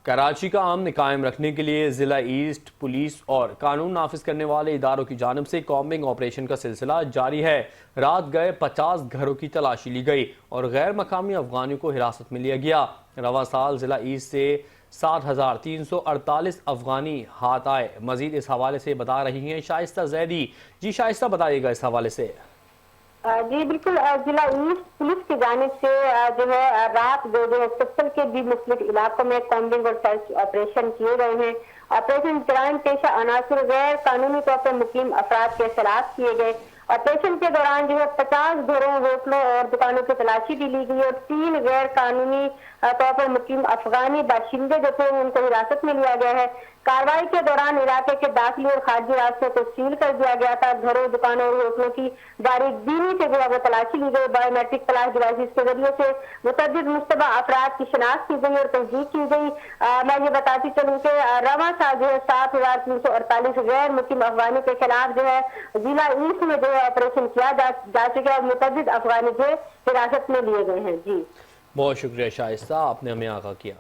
کراچی کا امن قائم رکھنے کے لیے ضلع ایسٹ پولیس اور قانون نافذ کرنے والے اداروں کی جانب سے کامبنگ آپریشن کا سلسلہ جاری ہے۔ رات گئے 50 گھروں کی تلاشی لی گئی اور غیر مقامی افغانیوں کو حراست میں لیا گیا۔ رواں سال ضلع ایسٹ سے 7,348 افغانی ہاتھ آئے۔ مزید اس حوالے سے بتا رہی ہیں شائستہ زیدی۔ جی شائستہ، بتائیے گا اس حوالے سے۔ جی بالکل، ضلع ایسٹ پولیس کی جانب سے جو ہے رات جو ہے سکسل کے بھی مختلف علاقوں میں کامبنگ اور سرچ آپریشن کیے گئے ہیں۔ آپریشن جرائم پیشہ عناصر غیر قانونی طور پر مقیم افراد کے خلاف کیے گئے۔ آپریشن کے دوران جو ہے 50 گھروں، ہوٹلوں اور دکانوں کی تلاشی بھی لی گئی اور 3 غیر قانونی طور پر مقیم افغانی باشندے جو تھے ان کو حراست میں لیا گیا ہے۔ کارروائی کے دوران علاقے کے داخلی اور خارجی راستوں کو سیل کر دیا گیا تھا۔ گھروں، دکانوں اور ہوٹلوں کی باریک بینی سے جو ہے وہ تلاشی لی گئی۔ بایو میٹرک فلیش ڈیوائسز کے ذریعے سے متعدد مشتبہ افراد کی شناخت کی گئی اور تصدیق کی گئی۔ میں یہ بتاتی چلوں کہ رواں سال جو ہے 7,348 غیر مقیم افغانی کے خلاف جو ہے ضلع ایسٹ میں جو ہے آپریشن کیا جا چکا ہے اور متعدد افغانی جو حراست میں لیے گئے ہیں۔ جی بہت شکریہ شائستہ، آپ نے ہمیں آگاہ کیا۔